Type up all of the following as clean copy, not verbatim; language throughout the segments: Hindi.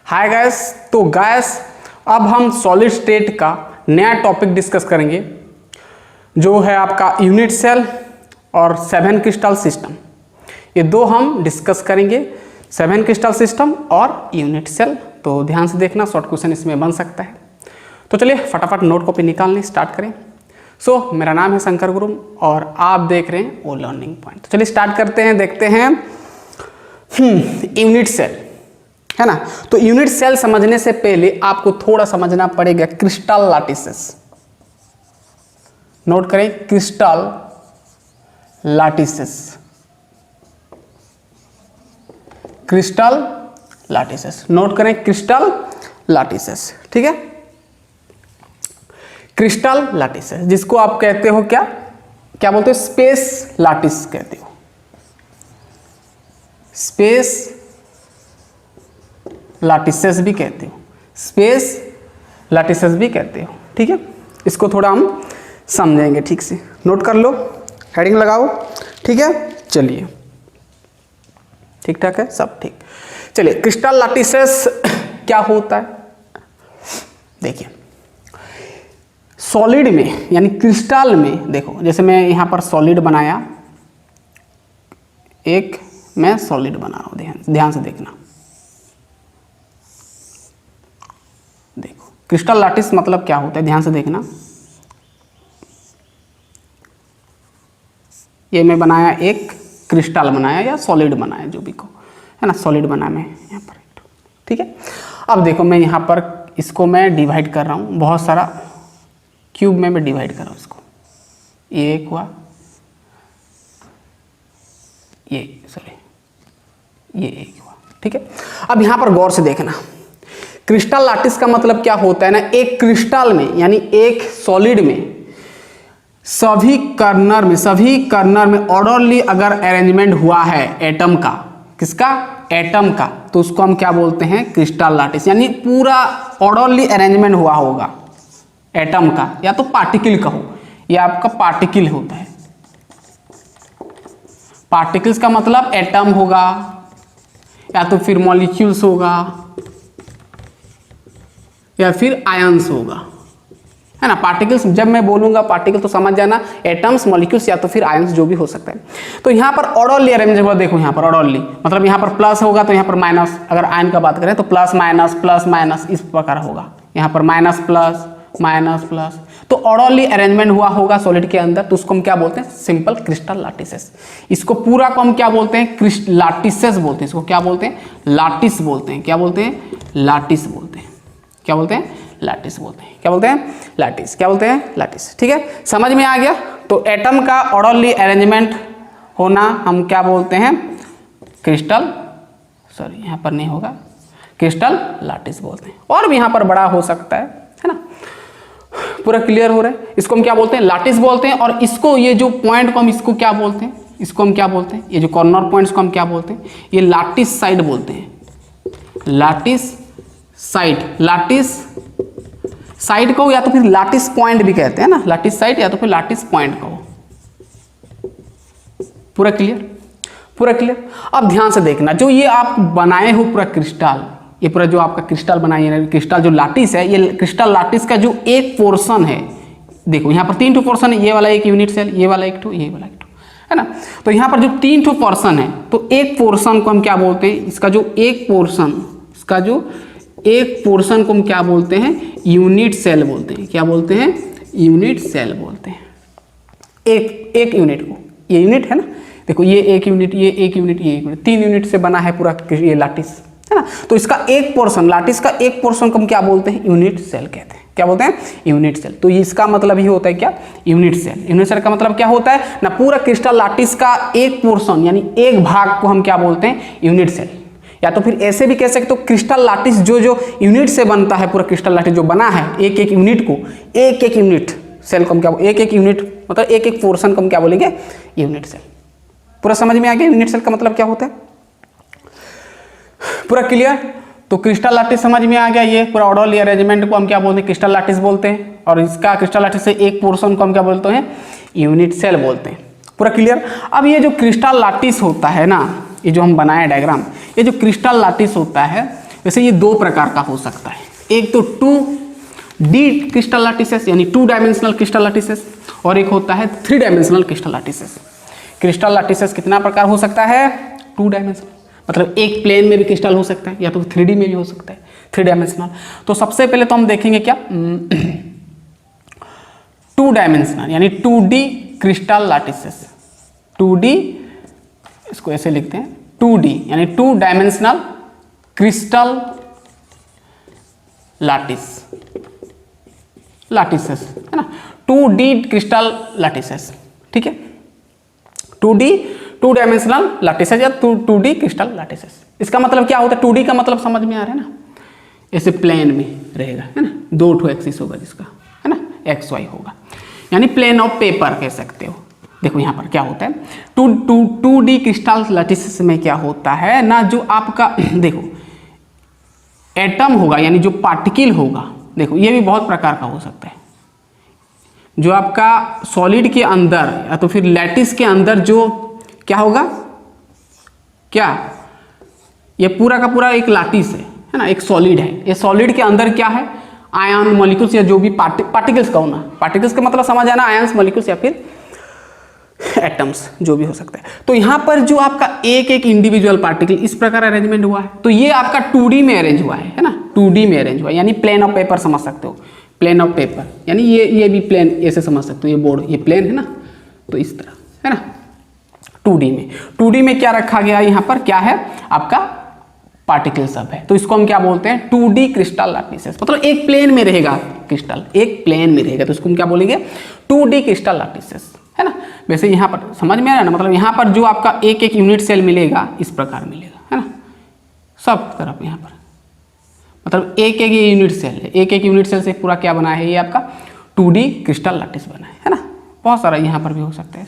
Hi guys. तो गैस अब हम सॉलिड स्टेट का नया टॉपिक डिस्कस करेंगे जो है आपका यूनिट सेल और 7 क्रिस्टल सिस्टम। ये दो हम डिस्कस करेंगे, 7 क्रिस्टल सिस्टम और यूनिट सेल। तो ध्यान से देखना, शॉर्ट क्वेश्चन इसमें बन सकता है। तो चलिए फटाफट नोट कॉपी निकालने स्टार्ट करें। मेरा नाम है शंकर गुरुम और आप देख रहे हैं ओ लर्निंग पॉइंट। तो चलिए स्टार्ट करते हैं, देखते हैं यूनिट सेल है ना। तो यूनिट सेल समझने से पहले आपको थोड़ा समझना पड़ेगा क्रिस्टल लैटिसेस। नोट करें, crystal lattices, crystal lattices. Note करें क्रिस्टल लैटिसेस, ठीक है। क्रिस्टल लैटिसेस जिसको आप कहते हो क्या क्या बोलते हो, स्पेस लैटिस कहते हो, स्पेस लैटिसेस भी कहते हो, स्पेस लैटिसेस भी कहते हो, ठीक है। इसको थोड़ा हम समझेंगे ठीक से। नोट कर लो, हेडिंग लगाओ, ठीक है। चलिए ठीक ठाक है, सब ठीक। चलिए क्रिस्टल लैटिसेस क्या होता है, देखिए सॉलिड में यानी क्रिस्टल में देखो, जैसे मैं यहां पर सॉलिड बनाया, एक मैं सॉलिड बना रहा हूं, ध्यान से देखना। देखो क्रिस्टल लैटिस मतलब क्या होता है, ध्यान से देखना। ये मैं बनाया, एक क्रिस्टल बनाया या सॉलिड बनाया, जो भी को है ना, सॉलिड बनाया मैं यहाँ पर, ठीक है। अब देखो मैं यहाँ पर इसको मैं डिवाइड कर रहा हूँ, बहुत सारा क्यूब में मैं डिवाइड कर रहा हूँ इसको। ये एक हुआ, ये एक हुआ, ठीक है। अब यहाँ पर गौर से देखना, क्रिस्टल लैटिस का मतलब क्या होता है ना, एक क्रिस्टल में यानी एक सॉलिड में सभी कर्नर में ऑर्डरली अगर अरेंजमेंट हुआ है एटम का, किसका, एटम का, तो उसको हम क्या बोलते हैं, क्रिस्टल लैटिस। यानी पूरा ऑर्डरली अरेंजमेंट हुआ होगा एटम का, या तो पार्टिकल का हो, यह आपका पार्टिकल होता है। पार्टिकल्स का मतलब एटम होगा या तो फिर मॉलिक्यूल्स होगा या फिर आयंस होगा, है ना। पार्टिकल्स जब मैं बोलूंगा पार्टिकल तो समझ जाना, एटम्स, मॉलिक्यूल्स या तो फिर आयंस, जो भी हो सकता है। तो यहाँ पर ऑर्डरली अरेंजमेंट होगा, देखो यहाँ पर ऑर्डरली मतलब यहाँ पर प्लस होगा तो यहाँ पर माइनस, अगर आयन का बात करें तो प्लस माइनस इस प्रकार होगा, यहाँ पर माइनस प्लस। तो ऑर्डरली अरेंजमेंट हुआ होगा सॉलिड के अंदर, तो उसको हम क्या बोलते हैं, सिंपल क्रिस्टल लैटिसेस। इसको पूरा को हम क्या बोलते हैं, लैटिसेस बोलते हैं। इसको क्या बोलते हैं, लैटिस बोलते हैं। क्या बोलते हैं, लैटिस बोलते हैं। क्या बोलते हैं, लैटिस बोलते हैं। क्या बोलते हैं, लैटिस। क्या बोलते हैं, लैटिस, ठीक है। समझ में आ गया। तो एटम का ऑर्डरली अरेंजमेंट होना हम क्या बोलते हैं, क्रिस्टल, सॉरी यहाँ पर नहीं होगा, क्रिस्टल लैटिस बोलते हैं। और भी यहाँ पर बड़ा हो सकता है ना। पूरा क्लियर हो रहा है। इसको हम क्या बोलते हैं, लैटिस बोलते हैं। और इसको, ये जो पॉइंट को हम इसको क्या बोलते हैं, इसको हम क्या बोलते हैं, ये जो कॉर्नर पॉइंट्स को हम क्या बोलते हैं, ये लैटिस साइड बोलते हैं। लैटिस साइड, लैटिस साइड को या तो फिर लैटिस पॉइंट भी कहते हैं ना, लैटिस साइड या तो फिर लैटिस पॉइंट को। पूरा क्लियर, पूरा क्लियर। अब ध्यान से देखना, जो ये आप बनाए हो पूरा क्रिस्टल, ये पूरा जो आपका क्रिस्टल बनाइए, क्रिस्टल जो लैटिस है, ये क्रिस्टल लैटिस का जो एक पोर्शन है, देखो यहाँ पर 3 पोर्शन है, ये वाला एक यूनिट सेल, ये वाला एक ठो, ये वाला एक ठो, है ना। तो यहाँ पर जो 3 पोर्शन है, तो एक पोर्शन को हम क्या बोलते हैं, इसका जो एक पोर्शन, इसका जो एक पोर्शन को हम क्या बोलते हैं, यूनिट सेल बोलते हैं। क्या बोलते हैं, यूनिट सेल बोलते हैं। एक यूनिट को, ये यूनिट है ना, देखो ये एक यूनिट, ये एक यूनिट, ये एक यूनिट, 3 यूनिट से बना है पूरा ये लैटिस, है ना। तो इसका एक पोर्शन, लैटिस का एक पोर्शन को हम क्या बोलते हैं, यूनिट सेल कहते हैं। क्या बोलते हैं, यूनिट सेल। तो इसका मतलब ही होता है क्या, यूनिट सेल। यूनिट सेल का मतलब क्या होता है ना, पूरा क्रिस्टल लैटिस का एक पोर्शन यानी एक भाग को हम क्या बोलते हैं, यूनिट सेल। या तो फिर ऐसे भी कह सकते हो, क्रिस्टल लैटिस जो यूनिट से बनता है, पूरा क्रिस्टल लैटिस जो बना है, एक यूनिट को, एक यूनिट सेल को हम क्या, एक यूनिट मतलब एक पोर्शन को हम क्या बोलेंगे, यूनिट सेल। पूरा समझ में आ गया यूनिट सेल का मतलब क्या होता है, पूरा क्लियर। तो क्रिस्टल लैटिस समझ में आ गया। ये पूरा ऑर्डरली अरेंजमेंट को हम क्या बोलते हैं, क्रिस्टल लैटिस बोलते हैं। और इसका क्रिस्टल लैटिस से एक पोर्शन को हम क्या बोलते हैं, यूनिट सेल बोलते हैं। पूरा क्लियर। अब ये जो क्रिस्टल लैटिस होता है ना, ये जो हम बनाए डायग्राम, ये जो क्रिस्टल लैटिस होता है वैसे ये दो प्रकार का हो सकता है, एक तो 2D क्रिस्टल लैटिसेस यानी 2 डायमेंशनल क्रिस्टल लैटिसेस, और एक होता है 3 dimensional crystal lattices. Crystal lattices कितना प्रकार हो सकता है? 2 डायमेंशनल, मतलब एक प्लेन में भी क्रिस्टल हो सकता है या तो 3D में भी हो सकता है, 3 डायमेंशनल। तो सबसे पहले तो हम देखेंगे क्या 2 डायमेंशनल यानी 2D क्रिस्टल लैटिसेस। 2D, इसको ऐसे लिखते हैं 2D यानी 2 डायमेंशनल क्रिस्टल लैटिसेस है ना, 2D क्रिस्टल लैटिसेस, ठीक है। 2D 2 डायमेंशनल लैटिसेस या 2D क्रिस्टल लैटिसेस। इसका मतलब क्या होता है? 2D का मतलब समझ में आ रहा है ना, ऐसे प्लेन में रहेगा है ना, 2 एक्सिस होगा जिसका, है ना, XY होगा, यानी प्लेन ऑफ पेपर कह सकते हो। देखो यहाँ पर क्या होता है 2D क्रिस्टल लैटिसेस में क्या होता है ना, जो आपका देखो एटम होगा यानी जो पार्टिकल होगा, देखो ये भी बहुत प्रकार का हो सकता है, जो आपका सॉलिड के अंदर या तो फिर लैटिस के अंदर जो क्या होगा, क्या ये पूरा का पूरा एक लैटिस है ना, एक सॉलिड है, ये सॉलिड के अंदर क्या है, आयन मॉलिक्यूल्स या जो भी पार्टिकल्स का होना, पार्टिकल्स का मतलब समझ आना, आयन्स मॉलिक्यूल्स या फिर एटम्स जो भी हो सकता है। तो यहाँ पर जो आपका एक एक इंडिविजुअल पार्टिकल इस प्रकार अरेंजमेंट हुआ है, तो ये आपका 2D में अरेंज हुआ है ना, 2D में अरेंज हुआ है, यानी प्लेन ऑफ पेपर समझ सकते हो, प्लेन ऑफ पेपर यानी ये भी प्लेन ऐसे समझ सकते हो, ये बोर्ड ये प्लेन है ना, तो इस तरह है ना 2D में क्या रखा गया है, यहाँ पर क्या है आपका पार्टिकल सब है, तो इसको हम क्या बोलते हैं 2D क्रिस्टल लैटिसेस, मतलब एक प्लेन में रहेगा क्रिस्टल, एक प्लेन में रहेगा, तो इसको हम क्या बोलेंगे 2D क्रिस्टल लैटिसेस, है ना। वैसे यहाँ पर समझ में आ रहा है ना, मतलब यहाँ पर जो आपका एक एक यूनिट सेल मिलेगा इस प्रकार मिलेगा, है ना, सब तरफ यहाँ पर मतलब एक एक ये यूनिट सेल है, एक एक यूनिट सेल से पूरा क्या बना है, ये आपका 2D क्रिस्टल लैटिस बना है ना। बहुत सारा यहाँ पर भी हो सकता है,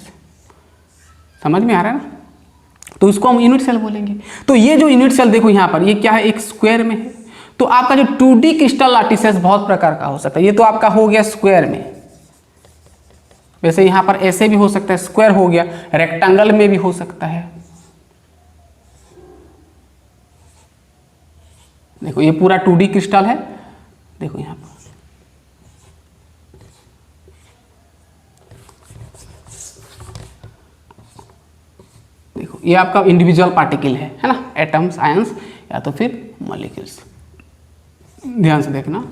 समझ में आ रहा है ना, तो इसको हम यूनिट सेल बोलेंगे। तो ये जो यूनिट सेल देखो यहाँ पर ये क्या है, एक स्क्वायर में है, तो आपका जो 2D क्रिस्टल लैटिसेस बहुत प्रकार का हो सकता है, ये तो आपका हो गया स्क्वायर में, वैसे यहाँ पर ऐसे भी हो सकता है, स्क्वायर हो गया, रेक्टेंगल में भी हो सकता है। देखो ये पूरा 2D क्रिस्टल है, देखो यहाँ पर देखो ये आपका इंडिविजुअल पार्टिकल है ना, एटम्स, आयंस या तो फिर मॉलिक्यूल्स, ध्यान से देखना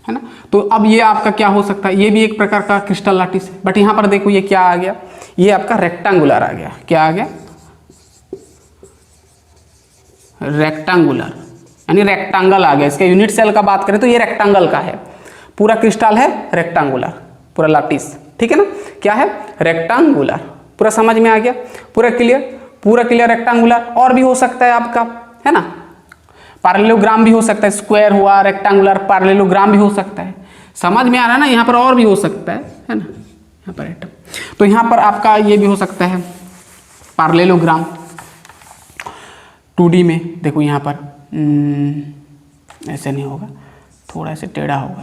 है ना। तो अब ये आपका क्या हो सकता है, ये भी एक प्रकार का क्रिस्टल लैटिस है, बट यहाँ पर देखो ये क्या आ गया, ये आपका रेक्टेंगुलर आ गया, क्या आ गया रेक्टेंगुलर, यानी रेक्टेंगल आ गया। इसके यूनिट सेल का बात करें तो ये रेक्टेंगल का है, पूरा क्रिस्टल है रेक्टेंगुलर, पूरा लैटिस, ठीक है ना, क्या है रेक्टेंगुलर, पूरा समझ में आ गया, पूरा क्लियर रेक्टेंगुलर। और भी हो सकता है आपका, है ना, पैरेललोग्राम भी हो सकता है, स्क्वायर हुआ, रेक्टेंगुलर, पैरेललोग्राम भी हो सकता है, समझ में आ रहा है ना। यहाँ पर और भी हो सकता है ना, यहाँ पर एटम, तो यहाँ पर आपका ये भी हो सकता है पैरेललोग्राम 2D में। देखो यहाँ पर ऐसे नहीं होगा, थोड़ा ऐसे टेढ़ा होगा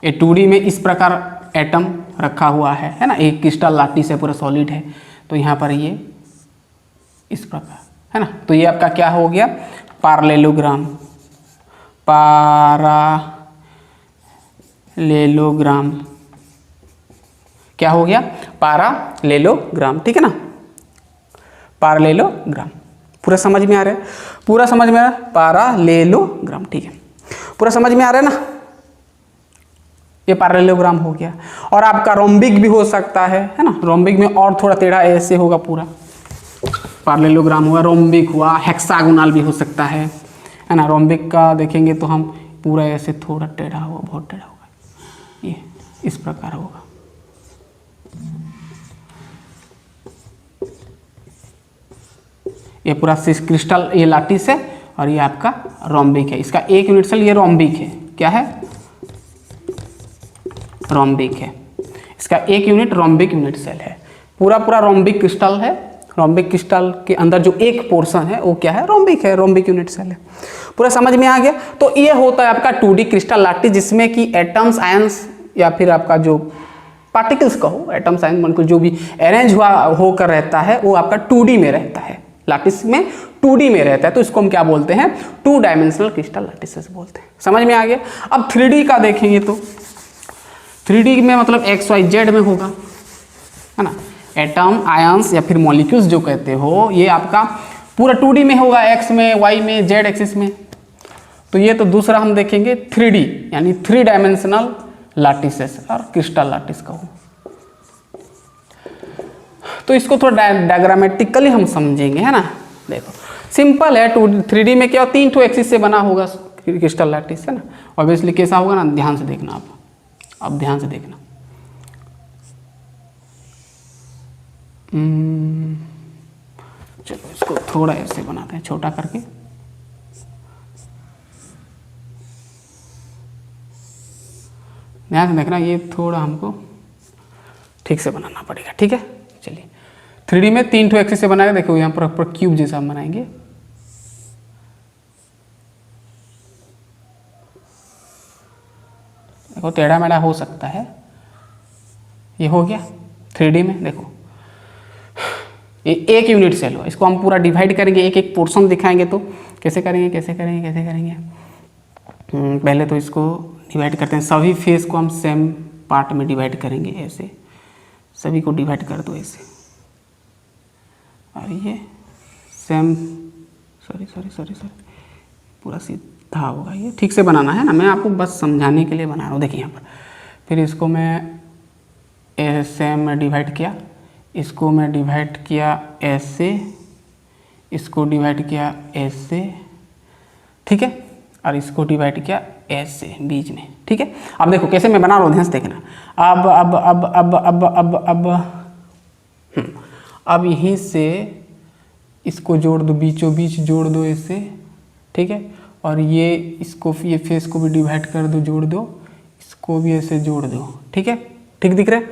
ये 2D में इस प्रकार एटम रखा हुआ है ना, एक क्रिस्टल लैटिस है, पूरा सॉलिड है, तो यहाँ पर ये इस प्रकार है ना, तो ये आपका क्या हो गया पैरेललोग्राम, पैरेललोग्राम क्या हो गया पैरेललोग्राम, ठीक है ना, पैरेललोग्राम। पूरा समझ में आ रहा है, पूरा समझ में आ रहा है, पैरेललोग्राम, ठीक है, पूरा समझ में आ रहा है ना, ये पैरेललोग्राम हो गया। और आपका रोम्बिक भी हो सकता है ना, रोम्बिक में और थोड़ा टेढ़ा ऐसे होगा, पूरा पैरेललोग्राम हुआ, रोम्बिक हुआ, हेक्सागोनल भी हो सकता है ना। रोम्बिक का देखेंगे तो हम पूरा ऐसे थोड़ा टेढ़ा होगा, बहुत टेढ़ा होगा, ये इस प्रकार होगा। ये पूरा क्रिस्टल ये लैटिस है और ये आपका रोम्बिक है, इसका एक यूनिट सेल ये रोम्बिक है, क्या है रोम्बिक है, इसका एक यूनिट रोम्बिक यूनिट सेल है, पूरा रोम्बिक क्रिस्टल है। रोम्बिक क्रिस्टल के अंदर जो एक पोर्शन है वो क्या है रोम्बिक है, रोम्बिक यूनिट सेल है। पूरा समझ में आ गया। तो ये होता है आपका 2D क्रिस्टल लैटिस, जिसमें कि एटम्स, आयंस या फिर आपका जो पार्टिकल्स कहो, एटम साइंस मॉलिक्यूल जो भी अरेंज हुआ होकर रहता है वो आपका 2D में रहता है, लैटिस में 2D में रहता है, तो इसको हम क्या बोलते हैं, 2 डायमेंशनल क्रिस्टल लैटिसेस बोलते हैं। समझ में आ गया। अब 3D का देखेंगे तो 3D में मतलब XYZ में होगा, है ना, एटम, आयंस या फिर मॉलिक्यूल्स जो कहते हो ये आपका पूरा 2D में होगा, X में, Y में, Z एक्सिस में। तो ये तो दूसरा हम देखेंगे 3D यानी 3 डायमेंशनल लैटिसेस और क्रिस्टल लैटिस कहो। तो इसको थोड़ा डायग्रामेटिकली हम समझेंगे, है ना। देखो सिंपल है, 3D में क्या 3 एक्सिस से बना होगा क्रिस्टल लैटिस, है ना। ऑब्वियसली कैसा होगा ना, ध्यान से देखना आप, अब ध्यान से देखना। चलो इसको थोड़ा ऐसे बनाते हैं, छोटा करके। ध्यान से देखना, ये थोड़ा हमको ठीक से बनाना पड़ेगा, ठीक है। चलिए 3D में 3 एक्सिस से बनाएगा। देखो यहाँ पर क्यूब जैसा हम बनाएंगे। देखो टेढ़ा मेढ़ा हो सकता है, ये हो गया 3D में। देखो ये एक यूनिट सेल हो, इसको हम पूरा डिवाइड करेंगे, एक एक पोर्शन दिखाएंगे। तो कैसे करेंगे, कैसे करेंगे, कैसे करेंगे। पहले तो इसको डिवाइड करते हैं, सभी फेस को हम सेम पार्ट में डिवाइड करेंगे, ऐसे सभी को डिवाइड कर दो ऐसे, और ये सेम, सॉरी पूरा सीधा होगा, ये ठीक से बनाना है ना, मैं आपको बस समझाने के लिए बना रहा हूँ। देखिए यहाँ पर फिर इसको मैं सेम में डिवाइड किया, इसको मैं डिवाइड किया ऐसे, इसको डिवाइड किया ऐसे, ठीक है, और इसको डिवाइड किया ऐसे बीच में, ठीक है। अब देखो कैसे मैं बना रहा हूँ, ध्यान से देखना। अब यहीं से इसको जोड़ दो, बीचों बीच जोड़ दो ऐसे, ठीक है। और ये इसको, ये फेस को भी डिवाइड कर दो, जोड़ दो, इसको भी ऐसे जोड़ दो, ठीक है। ठीक दिख रहा है।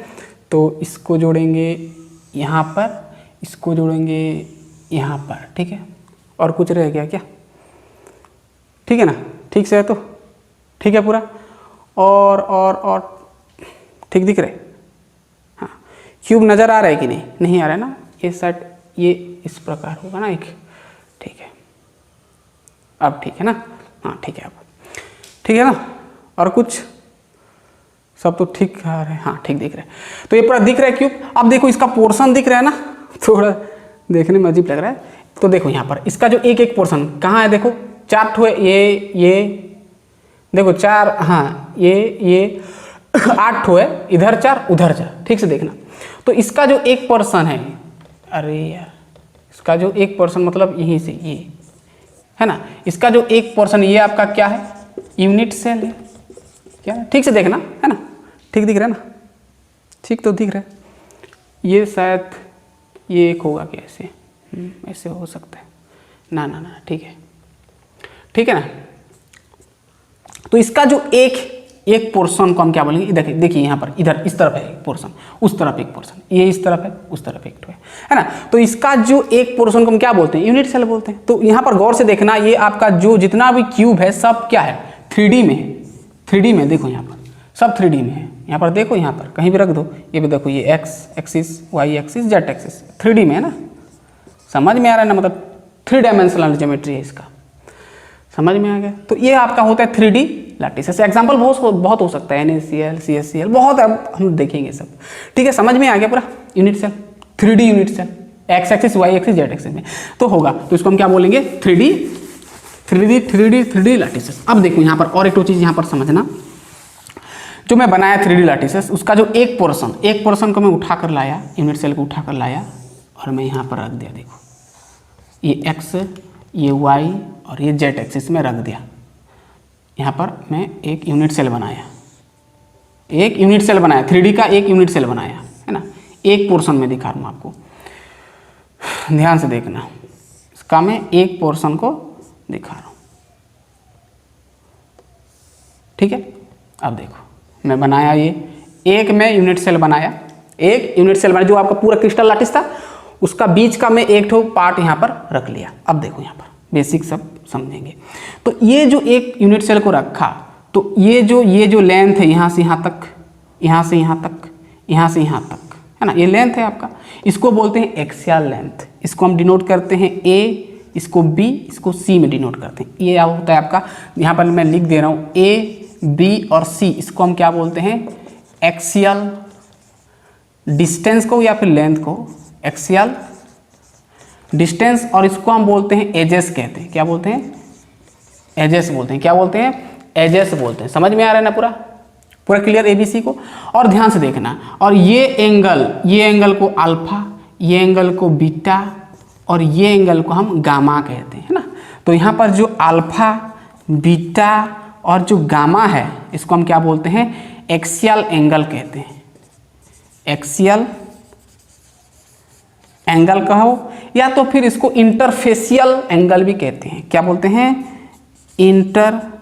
तो इसको जोड़ेंगे यहाँ पर, इसको जोड़ेंगे यहाँ पर, ठीक है। और कुछ रह गया क्या, ठीक है ना, ठीक से है तो ठीक है पूरा। और ठीक दिख रहे, हाँ। क्यूब नज़र आ रहा है कि नहीं, नहीं आ रहा है ना। ये सेट ये इस प्रकार होगा ना एक, ठीक है। अब ठीक है ना, हाँ ठीक है, अब ठीक है ना। और कुछ सब तो ठीक आ रहा है, हाँ ठीक दिख रहा है। तो ये पूरा दिख रहा है क्यूब। अब देखो इसका पोर्शन दिख रहा है ना, थोड़ा देखने में अजीब लग रहा है। तो देखो यहाँ पर इसका जो एक एक पोर्शन कहाँ है, देखो 4 ठो है, ये देखो 4, हाँ ये 8 ठो है, इधर 4 उधर 4, ठीक से देखना। तो इसका जो एक पोर्शन है, अरे यार, इसका जो एक पोर्शन मतलब यहीं से ये है ना, इसका जो एक पोर्शन ये आपका क्या है, यूनिट सेल है, क्या है, ठीक से देखना, है ना। ठीक दिख रहा है ना, ठीक तो दिख रहा है। ये शायद ये एक होगा क्या, ऐसे ऐसे हो सकता है ना, ठीक है, ठीक है ना। तो इसका जो एक पोर्शन को हम क्या बोलेंगे, देखिए यहाँ पर इधर इस तरफ है एक पोर्शन, उस तरफ एक पोर्शन, ये इस तरफ है, उस तरफ एक है ना। तो इसका जो एक पोर्शन को हम क्या बोलते हैं, यूनिट सेल बोलते हैं। तो यहाँ पर गौर से देखना, ये आपका जो जितना भी क्यूब है सब क्या है, 3D में है। 3D में देखो यहाँ पर सब 3D में है। यहाँ पर देखो, यहाँ पर कहीं भी रख दो, ये भी देखो, ये X axis, Y axis, Z axis 3D में है ना। समझ में आ रहा है ना, मतलब 3 डायमेंशनल ज्योमेट्री है इसका, समझ में आ गया। तो ये आपका होता है 3D लैटिस। ऐसे एग्जाम्पल बहुत हो सकता है, NaCl, CaCl, बहुत हम देखेंगे सब, ठीक है। समझ में आ गया पूरा। Unit cell, 3D unit cell, X axis, Y axis, Z axis में तो होगा। तो इसको हम क्या बोलेंगे, 3D लैटिसेस। अब देखो यहाँ पर और एक चीज़ यहाँ पर समझना, जो मैं बनाया 3D लैटिसेस, उसका जो एक पोर्शन को मैं उठा कर लाया, यूनिट सेल को उठा कर लाया और मैं यहाँ पर रख दिया। देखो ये X, ये Y और ये Z एक्सिस में रख दिया। यहाँ पर मैं एक यूनिट सेल बनाया, 3D का एक यूनिट सेल बनाया, है ना। एक पोर्शन में दिखा रहा हूँ आपको, ध्यान से देखना। इसका मैं एक पोर्शन को दिखा रहा हूँ, ठीक है। अब देखो मैं बनाया एक मैं यूनिट सेल बनाया, जो आपका पूरा क्रिस्टल लैटिस था, उसका बीच का मैं एक ठो पार्ट यहाँ पर रख लिया। अब देखो यहाँ पर बेसिक सब समझेंगे। तो ये जो एक यूनिट सेल को रखा, तो ये जो लेंथ है यहाँ से यहाँ तक, यहाँ से यहाँ तक, यहाँ से यहाँ तक, है ना, ये लेंथ है आपका, इसको बोलते हैं एक्सियल लेंथ। इसको हम डिनोट करते हैं ए, इसको बी, इसको सी में डिनोट करते हैं। ये होता है आपका, यहाँ पर मैं लिख दे रहा हूँ ए, बी और सी, इसको हम क्या बोलते हैं एक्सियल डिस्टेंस को या फिर लेंथ को एक्सियल डिस्टेंस, और इसको हम बोलते हैं एजेस कहते हैं। क्या बोलते हैं? एजेस बोलते हैं। क्या बोलते हैं? एजेस बोलते हैं। समझ में आ रहा है ना पूरा? पूरा क्लियर एबीसी को? और ध्यान से देखना, और ये एंगल को अल्फा, ये एंगल को बीटा और ये एंगल को हम गामा कहते हैं, है ना। तो यहाँ पर जो अल्फा, बीटा और जो गामा है इसको हम क्या बोलते हैं एक्सियल एंगल कहते हैं। एक्सियल एंगल कहो या तो फिर इसको इंटरफेसियल एंगल भी कहते हैं। क्या बोलते हैं? इंटरफेसियल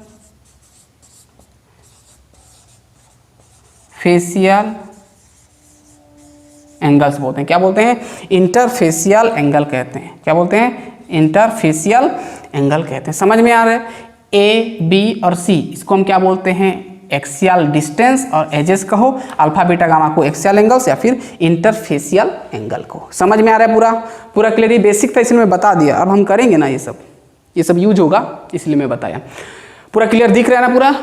एंगल्स बोलते हैं। क्या बोलते हैं? इंटरफेसियल एंगल कहते हैं। क्या बोलते हैं? इंटरफेसियल एंगल कहते हैं। समझ में आ रहा है? ए, बी और सी इसको हम क्या बोलते हैं एक्सियल डिस्टेंस, और एजेस कहो अल्फा, बीटा, गामा को एक्सियल एंगल्स या फिर इंटरफेसियल एंगल को। समझ में आ रहा है पूरा? पूरा क्लियर? बेसिक था इसलिए मैं बता दिया, अब हम करेंगे ना ये सब यूज होगा इसलिए मैं बताया। पूरा क्लियर दिख रहा है ना पूरा?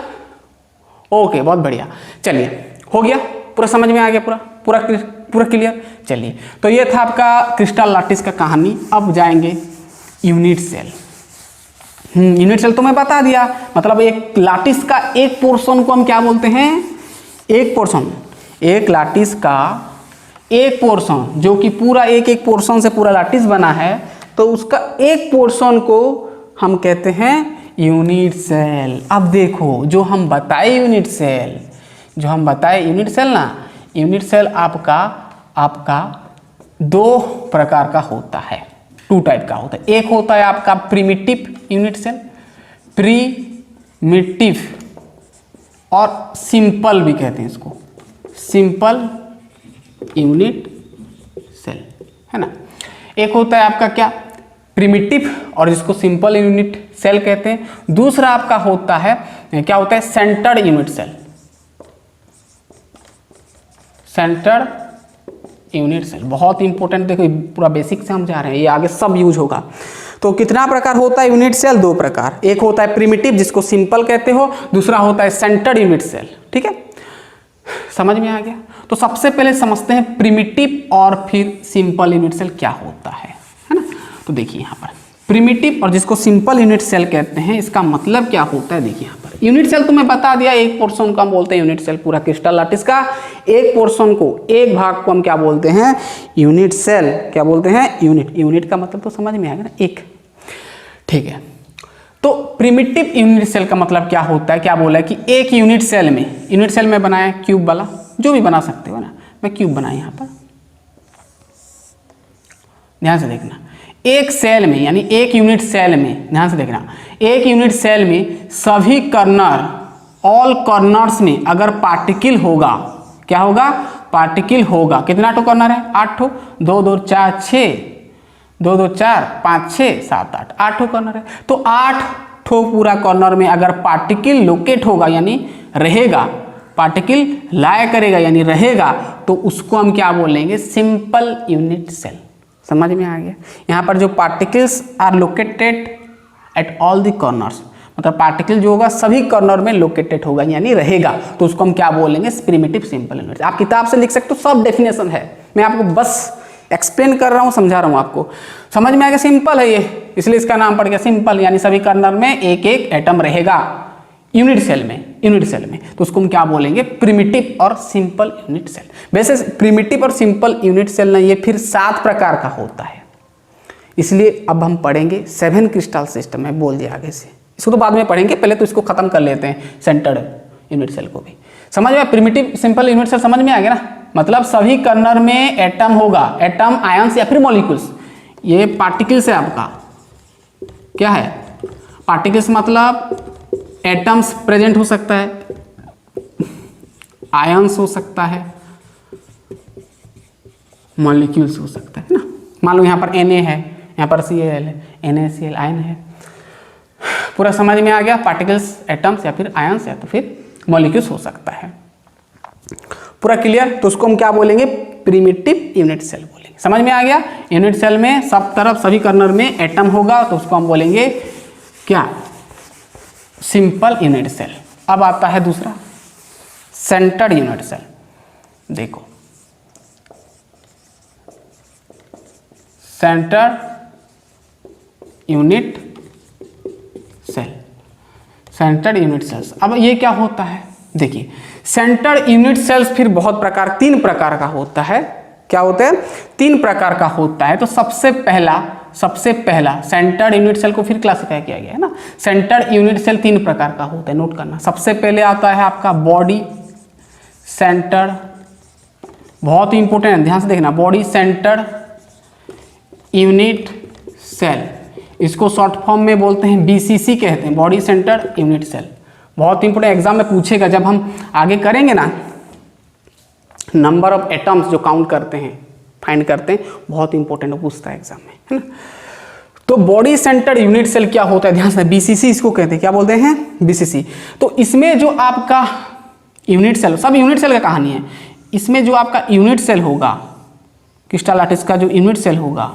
ओके, बहुत बढ़िया। चलिए, हो गया, पूरा समझ में आ गया पूरा क्लियर। चलिए, तो ये था आपका क्रिस्टल लैटिस का कहानी। अब जाएंगे यूनिट सेल। यूनिट सेल तो मैं बता दिया, मतलब एक लैटिस का एक पोर्शन को हम क्या बोलते हैं? एक पोर्शन, एक लैटिस का एक पोर्शन जो कि पूरा एक पोर्शन से पूरा लैटिस बना है, तो उसका एक पोर्शन को हम कहते हैं यूनिट सेल। अब देखो, जो हम बताए यूनिट सेल ना, यूनिट सेल आपका दो प्रकार का होता है, टू टाइप का होता है। एक होता है आपका प्रिमिटिव यूनिट सेल, प्रीमिटिव, और सिंपल भी कहते हैं इसको, सिंपल यूनिट सेल, है ना। एक होता है आपका क्या प्रिमिटिव, और जिसको सिंपल यूनिट सेल कहते हैं। दूसरा आपका होता है क्या होता है centred unit cell, centred unit cell. बहुत इंपॉर्टेंट, देखो पूरा बेसिक से हम जा रहे हैं, ये आगे सब यूज होगा। तो कितना प्रकार होता है यूनिट सेल? दो प्रकार। एक होता है प्रिमिटिव जिसको सिंपल कहते हो, दूसरा होता है सेंटर्ड यूनिट सेल। ठीक है, समझ में आ गया? तो सबसे पहले समझते हैं प्रिमिटिव और फिर सिंपल यूनिट सेल क्या होता है ना। तो देखिए यहाँ पर प्रिमिटिव और जिसको सिंपल यूनिट सेल कहते हैं, इसका मतलब क्या होता है? देखिए यहाँ पर यूनिट सेल तो मैं बता दिया, एक पोर्शन को हम बोलते हैं यूनिट सेल। पूरा क्रिस्टल लैटिस का एक पोर्शन को, एक भाग को हम क्या बोलते हैं? Unit cell. क्या बोलते हैं? यूनिट का मतलब तो समझ में आएगा ना, एक। ठीक है, तो प्रिमिटिव यूनिट सेल का मतलब क्या होता है? क्या बोला है कि एक यूनिट सेल में बनाया क्यूब वाला, जो भी बना सकते हो ना, मैं क्यूब बनाया यहाँ पर, ध्यान से देखना। एक सेल में, यानी एक यूनिट सेल में, ध्यान से देखना, एक यूनिट सेल में सभी कॉर्नर, ऑल कॉर्नर्स में अगर पार्टिकल होगा, क्या होगा? पार्टिकल होगा। कितना टो कॉर्नर है? 8 ठो, 2 2 4 6, 2 2 4 5 6 7 8, 8 ठो कॉर्नर है। तो 8 ठो पूरा कॉर्नर में अगर पार्टिकल लोकेट होगा यानी रहेगा, पार्टिकल लाया करेगा यानी रहेगा, तो उसको हम क्या बोलेंगे? Simple unit cell. समझ में आ गया? यहाँ पर जो particles are located at all the corners, मतलब पार्टिकल जो होगा सभी कॉर्नर में लोकेटेड होगा यानी रहेगा, तो उसको हम क्या बोलेंगे? Primitive simple unit. आप किताब से लिख सकते हो, सब डेफिनेशन है, मैं आपको बस एक्सप्लेन कर रहा हूँ, समझा रहा हूँ आपको। समझ में आ गया? सिंपल है ये, इसलिए इसका नाम पड़ गया सिंपल, यानी सभी कॉर्नर में एक एटम रहेगा यूनिट सेल में, तो उसको हम क्या बोलेंगे? प्रिमिटिव और सिंपल यूनिट सेल। वैसे प्रिमिटिव और सिंपल यूनिट सेल ना, ये फिर 7 प्रकार का होता है, इसलिए अब हम पढ़ेंगे 7 क्रिस्टल सिस्टम है, बोल दिया आगे से, इसको तो बाद में पढ़ेंगे, पहले तो इसको खत्म कर लेते हैं सेंटर्ड यूनिट सेल को भी। समझ में? प्रिमिटिव सिंपल यूनिट सेल समझ में आ गया ना? मतलब सभी कॉर्नर में एटम होगा, एटम, आयंस या फिर मॉलिक्यूल्स। ये पार्टिकल्स है आपका, क्या है? पार्टिकल्स मतलब एटम्स प्रेजेंट हो सकता है, आयंस हो सकता है, मॉलिक्यूल्स हो सकता है ना। मान लो यहाँ पर Na है, यहाँ पर Cl है, NaCl आयन है। पूरा समझ में आ गया? पार्टिकल्स, एटम्स या फिर आयंस या तो फिर मॉलिक्यूल्स हो सकता है। पूरा क्लियर? तो उसको हम क्या बोलेंगे? प्रिमिटिव यूनिट सेल बोलेंगे। समझ में आ गया? यूनिट सेल में सब तरफ सभी कॉर्नर में एटम होगा तो उसको हम बोलेंगे क्या? Simple unit cell. अब आता है दूसरा सेंटर्ड यूनिट सेल। देखो centred unit cell, centred unit cells. अब ये क्या होता है? देखिए सेंटर्ड यूनिट सेल्स फिर बहुत प्रकार, 3 प्रकार का होता है। क्या होता है? 3 प्रकार का होता है। तो सबसे पहला सेंटर्ड यूनिट सेल को फिर क्लासिफाई किया गया है ना। सेंटर्ड यूनिट सेल 3 प्रकार का होता है, नोट करना। सबसे पहले आता है आपका बॉडी सेंटर्ड, बहुत ही इंपॉर्टेंट है, ध्यान से देखना। बॉडी सेंटर्ड यूनिट सेल, इसको शॉर्ट फॉर्म में बोलते हैं BCC कहते हैं, बॉडी सेंटर्ड यूनिट सेल। बहुत इंपॉर्टेंट, एग्जाम में पूछेगा। जब हम आगे करेंगे ना नंबर ऑफ एटम्स जो काउंट करते हैं, फाइंड करते हैं, बहुत इंपॉर्टेंट पूछता है एग्जाम में, है ना। तो बॉडी सेंटर्ड यूनिट सेल क्या होता है? ध्यान से, BCC इसको कहते हैं। क्या बोलते हैं? BCC। तो इसमें जो आपका यूनिट सेल, सब यूनिट सेल का कहानी है। इसमें जो आपका यूनिट सेल होगा, क्रिस्टल लैटिस का जो यूनिट सेल होगा,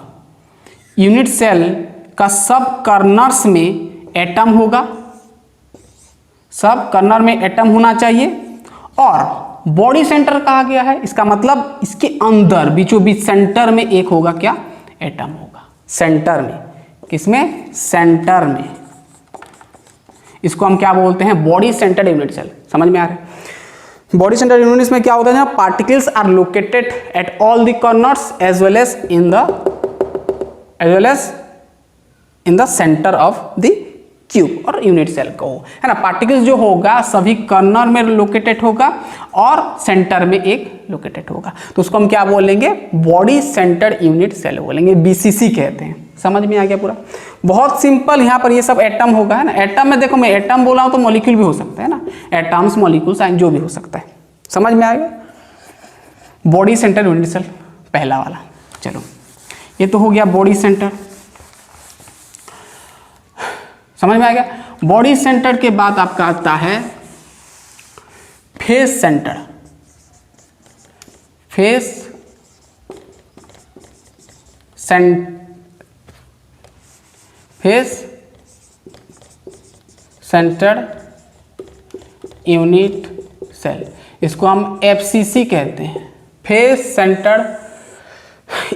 यूनिट सेल का सब कॉर्नर्स में एटम होगा, सब कॉर्नर में एटम होना चाहिए। और बॉडी सेंटर कहा गया है, इसका मतलब इसके अंदर बीचों बीच सेंटर में एक होगा क्या? एटम होगा सेंटर में। किसमें? सेंटर में। इसको हम क्या बोलते हैं? Body centred unit cell. समझ में आ रहा है? बॉडी सेंटर्ड यूनिट्स में क्या होता है? Particles are located at all the corners as well as in the centre of the cube और यूनिट सेल को, है ना। पार्टिकल्स जो होगा सभी कॉर्नर में लोकेटेड होगा और सेंटर में एक लोकेटेड होगा। तो उसको हम क्या बोलेंगे? बॉडी सेंटर्ड यूनिट सेल बोलेंगे, BCC कहते हैं। समझ में आ गया पूरा? बहुत सिंपल। यहाँ पर ये सब एटम होगा, है ना। एटम में देखो, मैं एटम बोला हूँ तो मॉलिक्यूल भी हो सकता है ना, एटम्स, मॉलिक्यूल्स, जो भी हो सकता है। समझ में आ गया? बॉडी सेंटर्ड यूनिट सेल पहला वाला। चलो ये तो हो गया बॉडी सेंटर। समझ में आ गया? बॉडी सेंटर के बाद आपका आता है face centre. Face centre unit cell, इसको हम FCC कहते हैं, face centre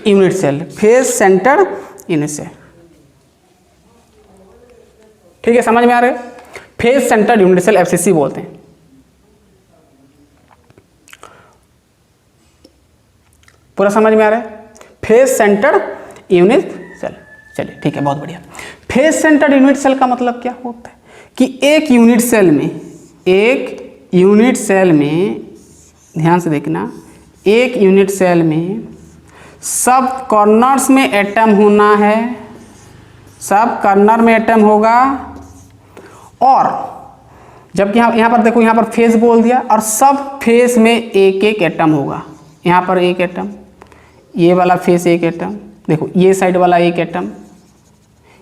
unit cell, face centre unit cell. ठीक है, समझ में आ रहा है? Face centred unit cell FCC बोलते हैं। पूरा समझ में आ रहा है? Face centred unit cell. चलिए ठीक है, बहुत बढ़िया। फेस सेंटर्ड यूनिट सेल का मतलब क्या होता है? कि एक यूनिट सेल में ध्यान से देखना, एक यूनिट सेल में सब कॉर्नर्स में एटम होना है, सब कॉर्नर में एटम होगा। और जबकि यहाँ पर देखो, यहाँ पर फेस बोल दिया, और सब फेस में एक एक एटम होगा। यहाँ पर एक एटम, ये वाला फेस एक एटम, देखो ये साइड वाला एक एटम,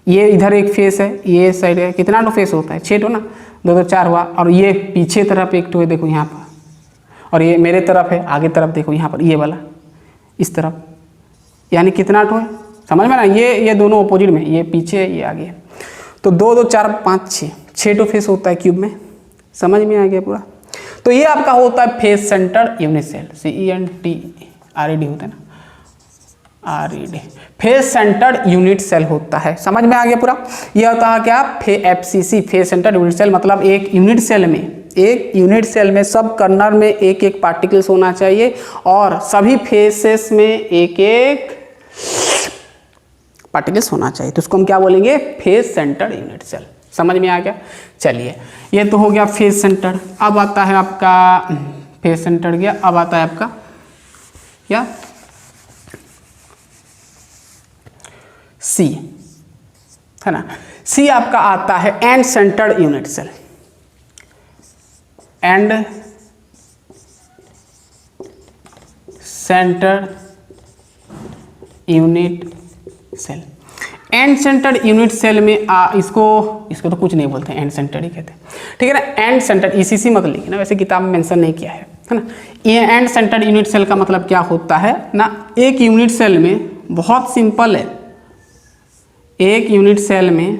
ये इधर एक फेस है, ये साइड है। कितना तो फेस होता है? 6 तो ना, 2 2 4 हुआ। और ये पीछे तरफ एक तो है, देखो यहाँ पर, और ये मेरे तरफ है, आगे तरफ देखो यहाँ पर ये वाला इस तरफ, यानी कितना तो है? समझ में ना? ये दोनों अपोजिट में, ये पीछे है, ये आगे है। तो 2 2 4 5 6 तो फेस होता है क्यूब में। समझ में आ गया पूरा? तो ये आपका होता है face centred unit cell, CENTRED होता है ना, RED, face centred unit cell होता है। समझ में आ गया पूरा? ये होता है क्या? FCC, face centred unit cell. मतलब एक यूनिट सेल में सब कॉर्नर में एक एक पार्टिकल्स होना चाहिए और सभी फेसेस में एक एक पार्टिकल्स होना चाहिए। तो उसको हम क्या बोलेंगे? Face centred unit cell. समझ में आ गया? चलिए, ये तो हो गया फेस सेंटर्ड। अब आता है आपका फेस सेंटर्ड गया, अब आता है आपका क्या? C, है ना। C आपका आता है end centred unit cell. End centred unit cell. End centred unit cell में इसको तो कुछ नहीं बोलते हैं, एंड सेंटर्ड ही कहते हैं। ठीक है ना? एंड सेंटर्ड, ECC मत लिखना, वैसे किताब में मेंशन नहीं किया है है ना। ये एंड सेंटर्ड यूनिट सेल का मतलब क्या होता है ना, एक यूनिट सेल में, बहुत सिंपल है, एक यूनिट सेल में,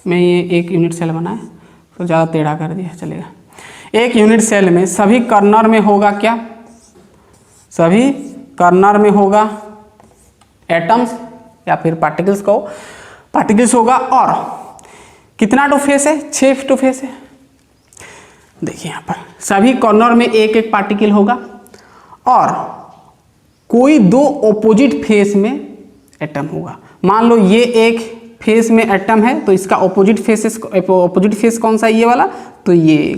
मैं ये एक यूनिट सेल बनाए तो ज़्यादा टेढ़ा कर दिया चलेगा। एक यूनिट सेल में सभी कॉर्नर में होगा क्या, सभी कॉर्नर में होगा एटम्स या फिर पार्टिकल्स को, पार्टिकल्स होगा, और कितना टू फेस है, 6 टू फेस है। देखिए यहाँ पर सभी कॉर्नर में एक एक पार्टिकल होगा और कोई 2 ऑपोजिट फेस में एटम होगा। मान लो ये एक फेस में एटम है तो इसका ऑपोजिट फेस कौन सा है, ये वाला, तो ये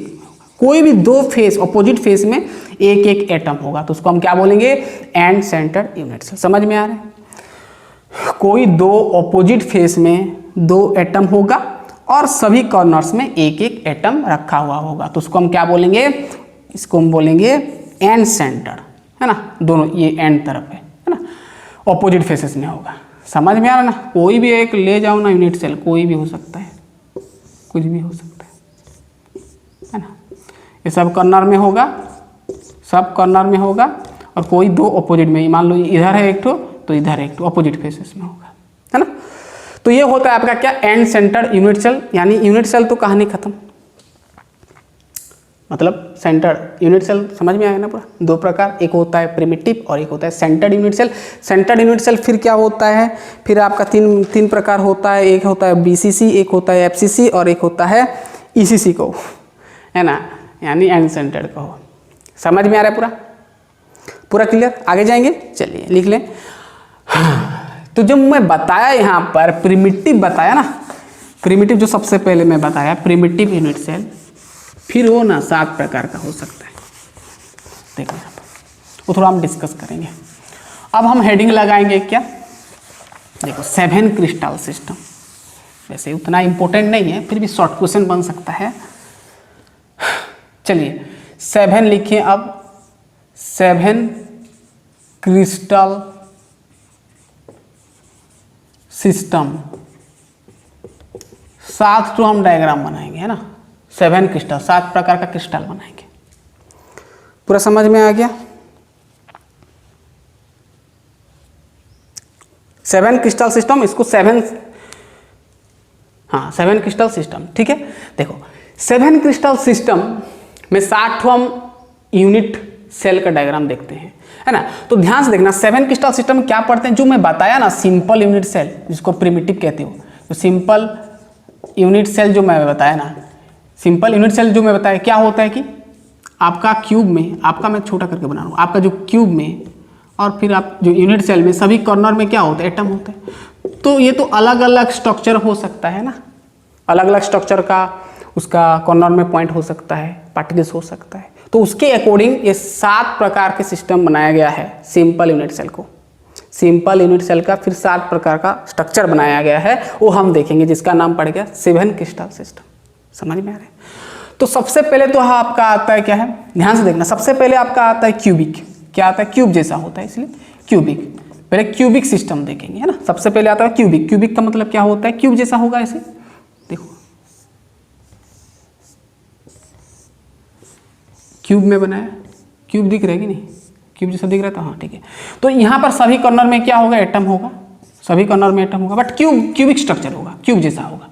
कोई भी 2 फेस ऑपोजिट फेस में एक एक एटम होगा तो उसको हम क्या बोलेंगे, एंड सेंटर्ड यूनिट सेल। समझ में आ रहा है, कोई 2 ऑपोजिट फेस में 2 एटम होगा और सभी कॉर्नर्स में एक एक एटम रखा हुआ होगा तो उसको हम क्या बोलेंगे, इसको हम बोलेंगे एंड सेंटर, है ना। दोनों ये एंड तरफ है ना, ऑपोजिट फेसेस में होगा। समझ में आ रहा ना, कोई भी एक ले जाओ ना यूनिट सेल, कोई भी हो सकता है, कुछ भी हो सकता है ना। ये सब कॉर्नर में होगा, सब कॉर्नर में होगा और कोई 2 ऑपोजिट में, मान लो इधर है एक ठो तो इधर एक ठो, ऑपोजिट फेसेस में होगा, है ना। तो ये होता है आपका क्या, एंड सेंटर्ड यूनिट सेल। यानी यूनिट सेल तो कहानी खत्म, मतलब सेंटर्ड यूनिट सेल समझ में आया ना पूरा। 2 प्रकार, एक होता है प्रिमिटिव और एक होता है centred unit cell. Centred unit cell फिर क्या होता है, फिर आपका तीन प्रकार होता है, एक होता है बीसीसी, एक होता है एफसीसी और एक होता है ईसीसी को, है ना, यानी एंड सेंटर्ड को। समझ में आ रहा है पूरा, पूरा क्लियर। आगे जाएंगे, चलिए लिख लें। तो जब मैं बताया यहाँ पर प्रिमिटिव बताया ना, प्रिमिटिव जो सबसे पहले मैं बताया प्रिमिटिव यूनिट सेल, फिर वो ना 7 प्रकार का हो सकता है। देखो यहाँ पर वो थोड़ा हम डिस्कस करेंगे। अब हम हेडिंग लगाएंगे क्या, देखो 7 क्रिस्टल सिस्टम। वैसे उतना इंपॉर्टेंट नहीं है, फिर भी शॉर्ट क्वेश्चन बन सकता है। चलिए 7 लिखिए अब, 7 क्रिस्टल सिस्टम। 7 तो हम डायग्राम बनाएंगे, है ना। 7 क्रिस्टल, 7 प्रकार का क्रिस्टल बनाएंगे। पूरा समझ में आ गया। 7 क्रिस्टल सिस्टम, इसको 7 क्रिस्टल सिस्टम, ठीक है। देखो 7 क्रिस्टल सिस्टम में 7 ठो हम यूनिट सेल का डायग्राम देखते हैं, है ना। तो ध्यान से देखना, 7 क्रिस्टल सिस्टम क्या पढ़ते हैं, जो मैं बताया ना सिंपल यूनिट सेल, जिसको प्रिमिटिव कहते हो, तो सिंपल यूनिट सेल जो मैं बताया ना, सिंपल यूनिट सेल जो मैं बताया, क्या होता है कि आपका क्यूब में, आपका मैं छोटा करके बना रहा हूँ, आपका जो क्यूब में और फिर आप जो यूनिट सेल में सभी कॉर्नर में क्या होता है, एटम होते हैं। तो ये तो अलग अलग स्ट्रक्चर हो सकता है ना, अलग अलग स्ट्रक्चर का उसका कॉर्नर में पॉइंट हो सकता है, पार्टिकल्स हो सकता है। तो उसके अकॉर्डिंग ये 7 प्रकार के सिस्टम बनाया गया है सिंपल यूनिट सेल को। सिंपल यूनिट सेल का फिर 7 प्रकार का स्ट्रक्चर बनाया गया है, वो हम देखेंगे, जिसका नाम पड़ गया 7 क्रिस्टल सिस्टम। समझ में आ रहा है। तो सबसे पहले तो आपका आता है क्या है, ध्यान से देखना, सबसे पहले आपका आता है क्यूबिक। क्या आता है, क्यूब जैसा होता है, इसलिए क्यूबिक। पहले क्यूबिक सिस्टम देखेंगे, है ना। सबसे पहले आता है क्यूबिक। क्यूबिक का मतलब क्या होता है, क्यूब जैसा होगा ऐसे, देखो क्यूब में बनाया, क्यूब दिख रहा है कि नहीं, क्यूब जैसा दिख रहा था, हाँ ठीक है। तो यहाँ पर सभी कॉर्नर में क्या होगा, एटम होगा, सभी कॉर्नर में एटम होगा, बट क्यूबिक स्ट्रक्चर होगा, क्यूब जैसा होगा।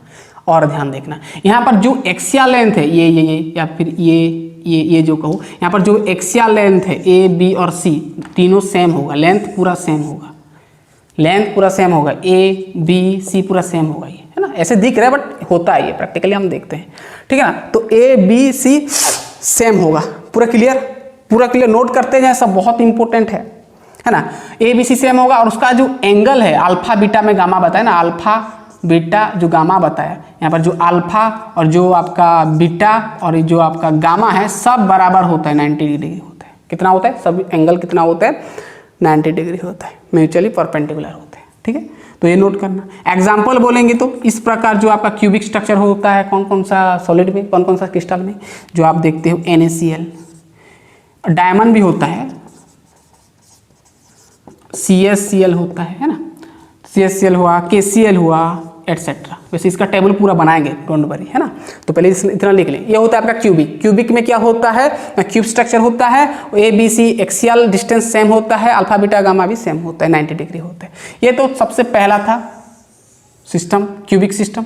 और ध्यान देखना, यहाँ पर जो एक्सियल लेंथ है, ये या फिर ये जो कहो, यहाँ पर जो एक्सियल लेंथ है ए बी और सी तीनों सेम होगा, लेंथ पूरा सेम होगा, लेंथ पूरा सेम होगा, ए बी सी पूरा सेम होगा, ये है ना। ऐसे दिख रहा है बट होता है ये, प्रैक्टिकली हम देखते हैं, ठीक है ना। तो ए बी सी सेम होगा, पूरा क्लियर, पूरा क्लियर। नोट करते जाए, सब बहुत इंपॉर्टेंट है ना। ए बी सी सेम होगा और उसका जो एंगल है, अल्फा बीटा में गामा बताया ना, अल्फा बीटा जो गामा बताया, यहाँ पर जो अल्फा और जो आपका बीटा और जो आपका गामा है सब बराबर होता है, 90 डिग्री होता है। कितना होता है, सब एंगल कितना होता है, 90 डिग्री होता है, म्यूचुअली परपेंडिकुलर होते हैं, ठीक है। तो ये नोट करना। एग्जाम्पल बोलेंगे तो इस प्रकार जो आपका क्यूबिक स्ट्रक्चर होता है, कौन कौन सा सॉलिड में, कौन कौन सा क्रिस्टल में, जो आप देखते हो NaCl, डायमंड भी होता है, CsCl होता है ना, CsCl हुआ, KCl हुआ, एटसेट्रा। वैसे इसका टेबल पूरा बनाएंगे, डोंट वरी, है ना। तो पहले इतना लिख लें। ये होता है आपका क्यूबिक। क्यूबिक में क्या होता है, क्यूब स्ट्रक्चर होता है, A B C axial distance same होता है, अल्फा बीटा गामा भी सेम होता है, 90 डिग्री होता है। ये तो सबसे पहला था सिस्टम, क्यूबिक सिस्टम।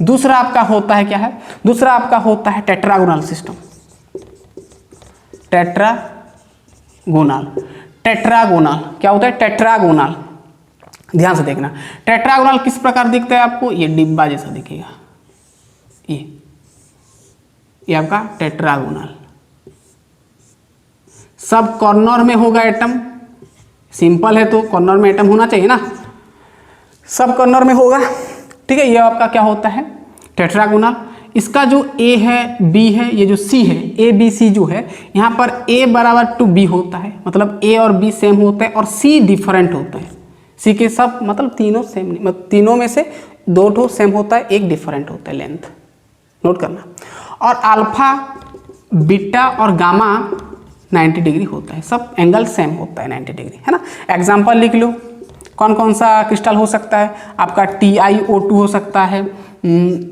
दूसरा आपका होता है क्या है, दूसरा आपका होता है टेट्रागोनल सिस्टम। टेट्रागोनल, टेट्रागोनल क्या होता है, टेट्रागोनल। ध्यान से देखना, टेट्रागोनल किस प्रकार दिखता है आपको, ये डिब्बा जैसा दिखेगा, ये आपका टेट्रागोनल। सब कॉर्नर में होगा एटम, सिंपल है तो कॉर्नर में एटम होना चाहिए ना, सब कॉर्नर में होगा, ठीक है। ये आपका क्या होता है, टेट्रागोनल। इसका जो ए है, बी है, ये जो सी है, ए बी सी जो है, यहाँ पर ए बराबर टू बी होता है, मतलब ए और बी सेम होता है, और सी डिफरेंट होता है। सी के सब मतलब तीनों सेम नहीं, मतलब तीनों में से दो ठो सेम होता है, एक डिफरेंट होता है, लेंथ नोट करना। और अल्फा बीटा और गामा 90 डिग्री होता है, सब एंगल सेम होता है 90 डिग्री, है ना। एग्जाम्पल लिख लो, कौन कौन सा क्रिस्टल हो सकता है आपका, TiO2 हो सकता है,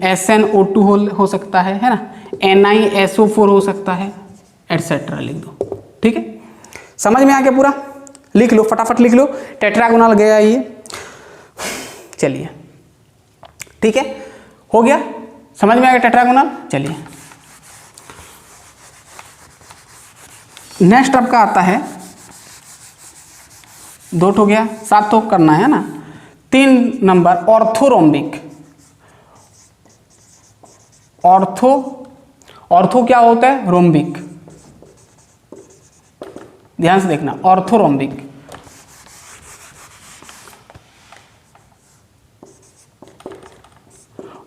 SnO2 हो सकता है ना, NiSO4 हो सकता है, एटसेट्रा लिख दो, ठीक है। समझ में आ गया पूरा, लिख लो फटाफट लिख लो। टेट्रागोनल गया ये, चलिए ठीक है, हो गया, समझ में आ गया टेट्रागोनल। चलिए नेक्स्ट आपका आता है, दो ठो गया, 7 तो करना है ना। 3 नंबर ऑर्थोरोम्बिक। ऑर्थो क्या होता है, रोम्बिक। ध्यान से देखना, ऑर्थोरोम्बिक।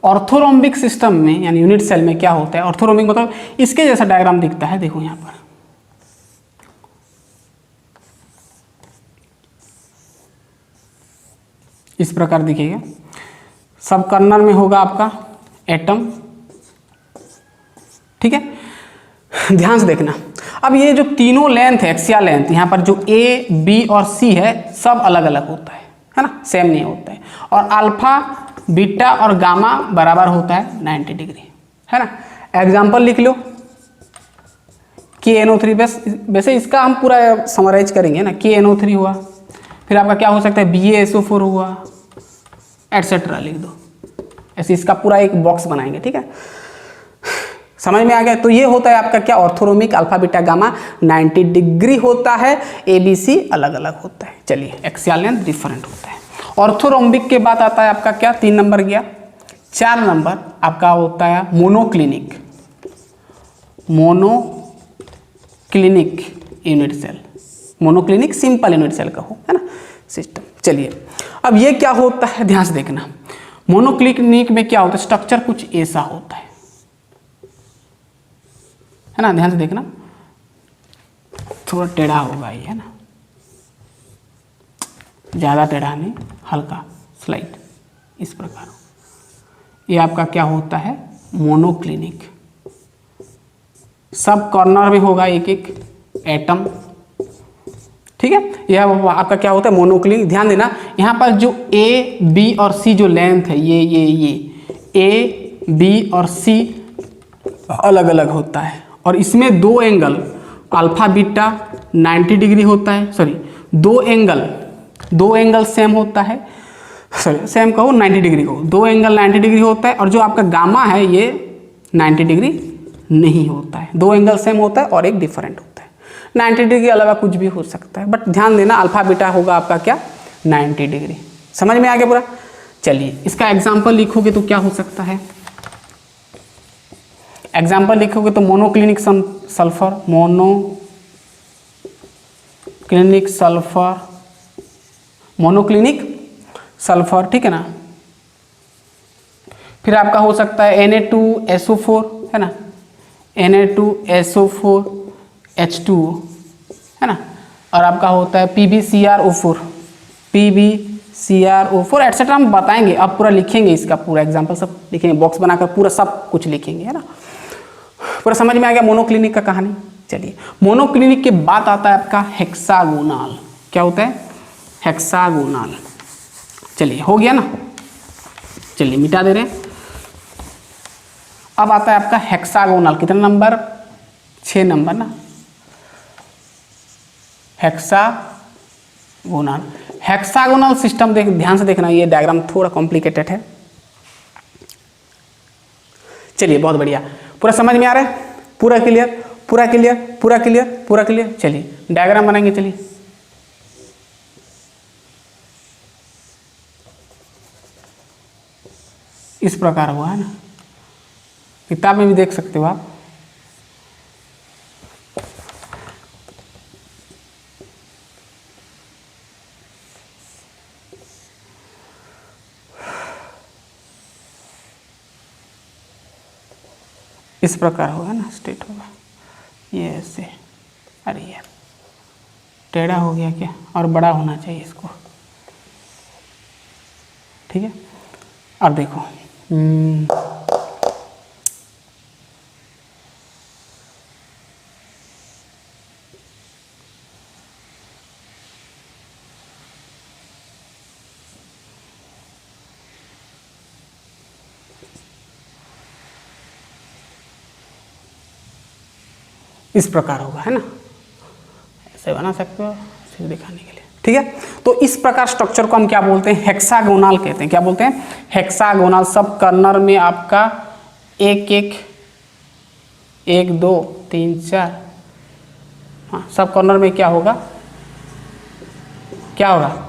ऑर्थोरोम्बिक सिस्टम में यानी यूनिट सेल में क्या होता है, ऑर्थोरोम्बिक मतलब इसके जैसा डायग्राम दिखता है, देखो यहां पर इस प्रकार दिखेगा। सब कॉर्नर में होगा आपका एटम, ठीक है। ध्यान से देखना, अब ये जो तीनों लेंथ है, एक्सियल लेंथ, यहाँ पर जो ए बी और सी है, सब अलग अलग होता है ना, सेम नहीं होता है। और अल्फा बीटा और गामा बराबर होता है 90 डिग्री, है ना। एग्जाम्पल लिख लो, KNO3, वैसे इसका हम पूरा समराइज करेंगे ना। KNO3 हुआ, फिर आपका क्या हो सकता है, BaSO4 हुआ, एटसेट्रा लिख दो। ऐसे इसका पूरा एक बॉक्स बनाएंगे, ठीक है। समझ में आ गया। तो ये होता है आपका क्या, ऑर्थोरोमिक, अल्फा बीटा गामा 90 डिग्री होता है, ABC अलग अलग होता है। चलिए एक्सियल लेंथ डिफरेंट होता है। ऑर्थोरोम्बिक के बाद आता है आपका क्या, 3 नंबर गया। 4 नंबर आपका होता है monoclinic. Monoclinic unit cell, monoclinic simple unit cell का हो, है ना, सिस्टम। चलिए अब ये क्या होता है, ध्यान से देखना। मोनोक्लिनिक में क्या होता है, स्ट्रक्चर कुछ ऐसा होता है ना, ध्यान से देखना, थोड़ा टेढ़ा होगा ये, है ना, ज़्यादा टेढ़ा नहीं, हल्का स्लाइड इस प्रकार। ये आपका क्या होता है, मोनोक्लिनिक। सब कॉर्नर में होगा एक एक एटम, ठीक है। यह आपका क्या होता है, मोनोक्लिनिक। ध्यान देना, यहाँ पर जो ए बी और सी जो लेंथ है, ये ए बी और सी अलग अलग होता है, और इसमें 2 एंगल अल्फा बीटा 90 डिग्री होता है, सॉरी 2 एंगल सेम होता है, सॉरी सेम कहो 90 डिग्री कहो, 2 एंगल 90 डिग्री होता है, और जो आपका गामा है ये 90 डिग्री नहीं होता है। 2 एंगल सेम होता है और एक डिफरेंट होता है। 90 डिग्री के अलावा कुछ भी हो सकता है, बट ध्यान देना अल्फा बीटा होगा आपका क्या, 90 डिग्री। समझ में आ गया पूरा। चलिए इसका एग्जाम्पल लिखोगे तो क्या हो सकता है, एग्जाम्पल लिखोगे तो मोनोक्लिनिक सल्फर, मोनोक्लिनिक सल्फर, ठीक है ना। फिर आपका हो सकता है Na2SO4, है ना, Na2SO4 H2O, है ना, और आपका होता है PbCrO4 एटसेट्रा। हम बताएंगे, अब पूरा लिखेंगे, इसका पूरा एग्जाम्पल सब लिखेंगे, बॉक्स बनाकर पूरा सब कुछ लिखेंगे, है ना। पूरा समझ में आ गया मोनोक्लिनिक का कहानी। चलिए मोनोक्लिनिक के बाद आता है आपका हेक्सागोनल। क्या होता है, हेक्सागोनल। चलिए हो गया ना। चलिए मिटा दे रहे हैं। अब आता है आपका हेक्सागोनल, कितना नंबर, 6 नंबर ना, हेक्सागोनल। हेक्सागोनल सिस्टम देख ध्यान से देखना, ये डायग्राम थोड़ा कॉम्प्लिकेटेड है। चलिए बहुत बढ़िया, पूरा समझ में आ रहा है, पूरा क्लियर, पूरा क्लियर, पूरा क्लियर, पूरा क्लियर। चलिए डायग्राम बनाएंगे। चलिए इस प्रकार हुआ है ना, किताब में भी देख सकते हो आप। इस प्रकार होगा ना, स्ट्रेट होगा ये ऐसे। अरे यार टेढ़ा हो गया क्या, और बड़ा होना चाहिए इसको, ठीक है। अब देखो इस प्रकार होगा, है ना, ऐसे बना सकते हो सिर्फ दिखाने के लिए, ठीक है। तो इस प्रकार स्ट्रक्चर को हम क्या बोलते हैं, हेक्सागोनल कहते हैं। क्या बोलते हैं, हेक्सागोनल। सब कर्नर में आपका एक एक, 1 2 3 4, हाँ सब कॉर्नर में क्या होगा, क्या होगा,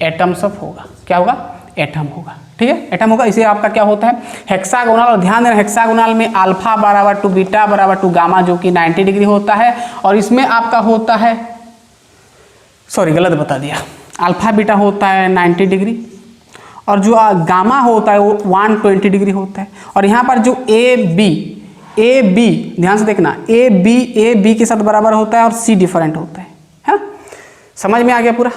एटम्स ऑफ होगा। क्या होगा, एटम होगा, ठीक है, एटम होगा। इसे आपका क्या होता है, हेक्सागोनल। और ध्यान देना, हेक्सागोनल में अल्फा बराबर टू बीटा बराबर टू गामा, जो कि 90 डिग्री होता है। और इसमें आपका होता है, सॉरी गलत बता दिया, अल्फा बीटा होता है 90 डिग्री, और जो गामा होता है वो 120 डिग्री होता है। और यहाँ पर जो ए बी ध्यान से देखना, ए बी के साथ बराबर होता है और सी डिफरेंट होता है, हाँ समझ में आ गया पूरा,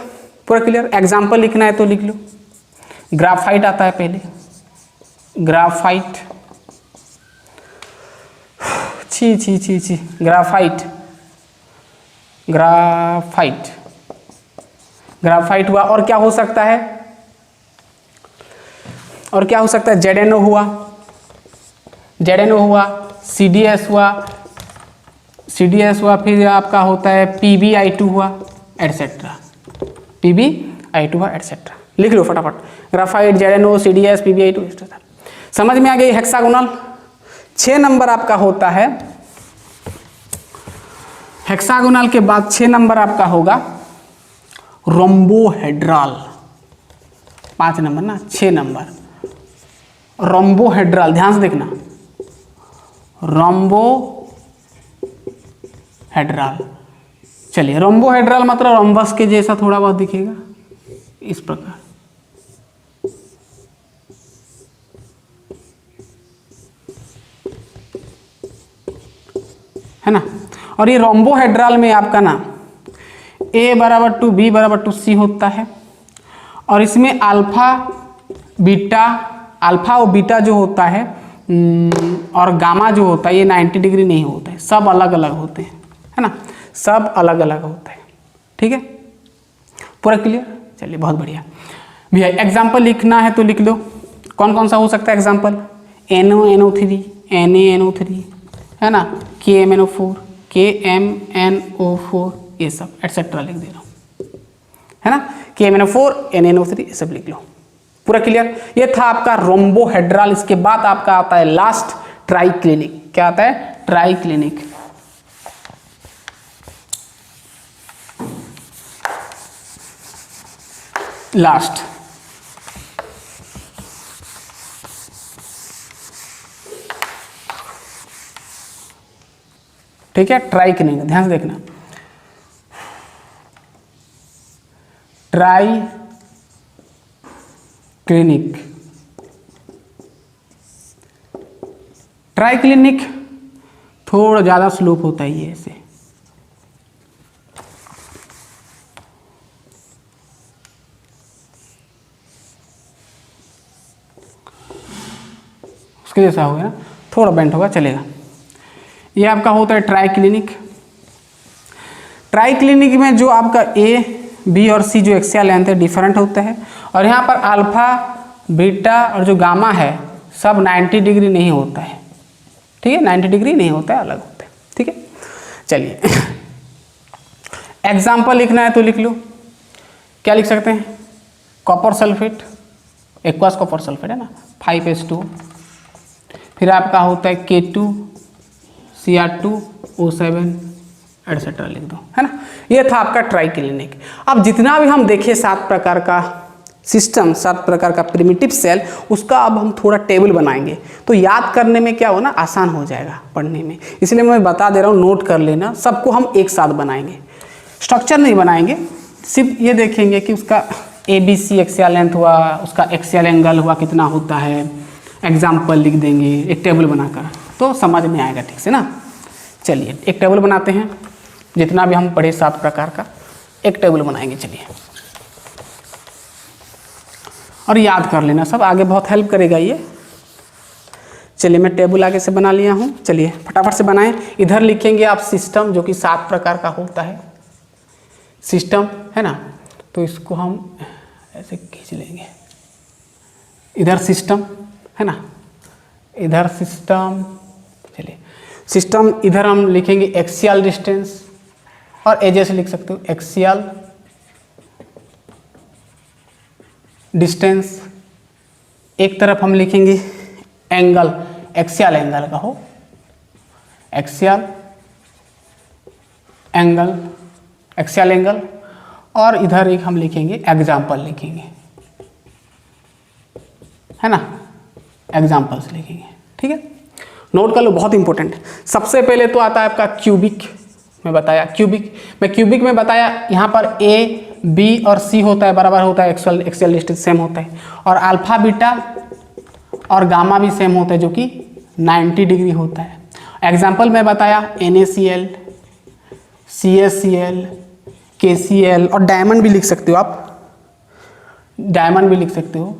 पूरा क्लियर। एग्जाम्पल लिखना है तो लिख लो। ग्राफाइट आता है पहले, ग्राफाइट, छी ग्राफाइट, ग्राफाइट हुआ। और क्या हो सकता है, और क्या हो सकता है, जेडेनो हुआ, सीडीएस हुआ, फिर आपका होता है PbI2 हुआ, एटसेट्रा, PbI2 हुआ एटसेट्रा। लिख लो फटाफट, ग्राफाइट, जेडेनो, सीडीएस, PbI2 एटसेट्रा। समझ में आ गई हेक्सागोनल। 6 नंबर आपका होता है हेक्सागोनल के बाद 6 नंबर आपका होगा रोम्बोहेड्रल। 5 नंबर ना, 6 नंबर रोम्बोहेड्रल। ध्यान से देखना, रोम्बोहेड्रल। चलिए रोम्बोहेड्रल मतलब रोम्बस के जैसा थोड़ा बहुत दिखेगा, इस प्रकार, है ना। और ये रोम्बोहेड्रल में आपका ना A बराबर टू B बराबर टू C होता है। और इसमें अल्फा और बीटा जो होता है और गामा जो होता है, ये 90 डिग्री नहीं होता है, सब अलग अलग होते हैं, है ना, सब अलग अलग होता है, ठीक है, पूरा क्लियर। चलिए बहुत बढ़िया भैया। एग्जाम्पल लिखना है तो लिख लो, कौन कौन सा हो सकता है एग्जाम्पल, NaNO3, NaNO3, है ना, KMNO4, KMNO4, ये सब एटसेट्रा लिख दे रहा हूँ, है ना, KMNO4, NaNO3, ये सब लिख लो, पूरा क्लियर। ये था आपका रोम्बोहेड्रल। इसके बाद आपका आता है लास्ट ट्राइक्लिनिक। क्या आता है, ट्राइक्लिनिक। लास्ट ठीक है, ट्राइक्लिनिक, ध्यान से देखना, ट्राइक्लिनिक थोड़ा ज़्यादा स्लोप होता है ये ऐसे, उसके जैसा हो गया ना, थोड़ा बेंट होगा, चलेगा। ये आपका होता है ट्राइक्लिनिक। ट्राइक्लिनिक में जो आपका A, B और C जो एक्सियल लेंथ है डिफरेंट होता है। और यहाँ पर अल्फा बीटा और जो गामा है सब 90 डिग्री नहीं होता है, ठीक है, 90 डिग्री नहीं होता है, अलग होता है, ठीक है। चलिए एग्जाम्पल लिखना है तो लिख लो, क्या लिख सकते हैं, copper sulphate, aqueous copper sulphate है ना, 5H2, फिर आपका होता है K2Cr2O7 एटसेट्रा लिख दो, है ना। ये था आपका ट्राई क्लिनिक। अब जितना भी हम देखे 7 प्रकार का सिस्टम, 7 प्रकार का प्रिमिटिव सेल, उसका अब हम थोड़ा टेबल बनाएंगे तो याद करने में क्या हो ना, आसान हो जाएगा पढ़ने में, इसलिए मैं बता दे रहा हूँ, नोट कर लेना। सबको हम एक साथ बनाएंगे, स्ट्रक्चर नहीं बनाएंगे, सिर्फ ये देखेंगे कि उसका ABC एक्सियल लेंथ हुआ, उसका एक्सियल एंगल हुआ कितना होता है, एग्जाम्पल लिख देंगे एक टेबल बनाकर, तो समझ में आएगा ठीक से ना। चलिए एक टेबल बनाते हैं, जितना भी हम पढ़े 7 प्रकार का एक टेबल बनाएंगे। चलिए और याद कर लेना सब, आगे बहुत हेल्प करेगा ये। चलिए मैं टेबल आगे से बना लिया हूँ, चलिए फटाफट से बनाएं। इधर लिखेंगे आप सिस्टम, जो कि 7 प्रकार का होता है सिस्टम, है ना, तो इसको हम ऐसे खींच लेंगे, इधर सिस्टम है ना, इधर सिस्टम। चलिए सिस्टम, इधर हम लिखेंगे एक्सियल डिस्टेंस, और एजेस लिख सकते हो, एक्सियल डिस्टेंस। एक तरफ हम लिखेंगे एंगल, एक्सियल एंगल का हो, एक्सियल एंगल, एक्सियल एंगल, और इधर एक हम लिखेंगे एग्जाम्पल लिखेंगे, है ना, एग्जाम्पल्स लिखेंगे, ठीक है। नोट कर लो, बहुत इंपॉर्टेंट। सबसे पहले तो आता है आपका क्यूबिक, में बताया क्यूबिक, मैं क्यूबिक में बताया यहाँ पर A B और C होता है, बराबर होता है, एक्सियल डिस्टेंस सेम होता है, और अल्फा बीटा और गामा भी सेम होता है, जो कि 90 डिग्री होता है। एग्जाम्पल में बताया NaCl, CaCl, KCl, और डायमंड भी लिख सकते हो आप, डायमंड भी लिख सकते हो,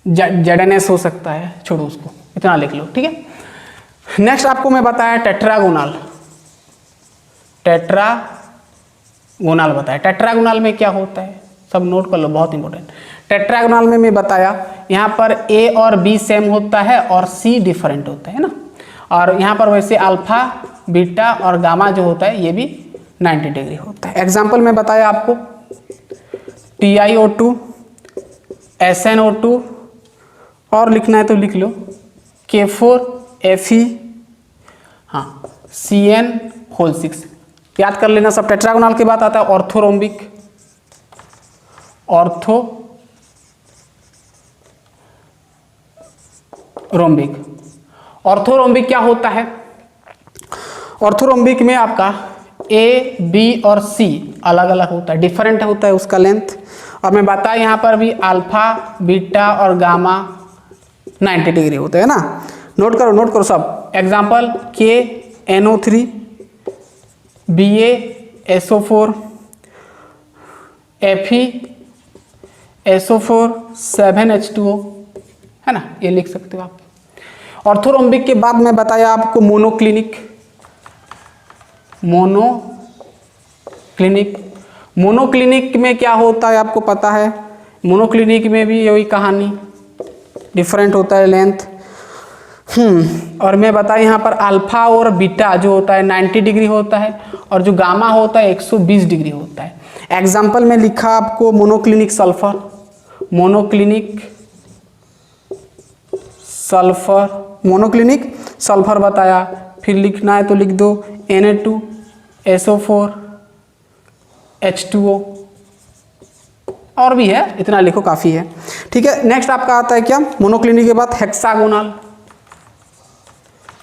ZnS हो सकता है, छोड़ो उसको, इतना लिख लो, ठीक है। नेक्स्ट आपको मैं बताया टेट्रागोनल, टेट्रागोनल बताया। टेट्रागोनल में क्या होता है सब नोट कर लो, बहुत इंपॉर्टेंट। टेट्रागोनल में मैं बताया यहाँ पर A और B सेम होता है और C डिफरेंट होता है ना, और यहाँ पर वैसे अल्फा बीटा और गामा जो होता है ये भी 90 डिग्री होता है। एग्जाम्पल में बताया आपको TiO2, SnO2, और लिखना है तो लिख लो K4Fe, हाँ, CN6। याद कर लेना सब। टेट्रागोनल के बाद आता है ऑर्थोरोम्बिक, ऑर्थोरोम्बिक क्या होता है, ऑर्थोरोम्बिक में आपका A B और C अलग अलग होता है, डिफरेंट होता है उसका लेंथ, और मैं बताया यहाँ पर भी अल्फा बीटा और गामा 90 डिग्री होता है ना। नोट करो सब। Example KNO3, BaSO4, FeSO4, 7H2O, है ना, ये लिख सकते हो आप। ऑर्थोरोम्बिक के बाद मैं बताया आपको मोनोक्लिनिक में क्या होता है आपको पता है। मोनोक्लिनिक में भी यही कहानी, डिफरेंट होता है लेंथ। और मैं बताया यहाँ पर अल्फा और बीटा जो होता है 90 डिग्री होता है, और जो गामा होता है 120 डिग्री होता है। एग्जाम्पल में लिखा आपको मोनोक्लिनिक सल्फर बताया। फिर लिखना है तो लिख दो Na2SO4 H2O, और भी है, इतना लिखो काफ़ी है, ठीक है। नेक्स्ट आपका आता है क्या, मोनोक्लिनिक के बाद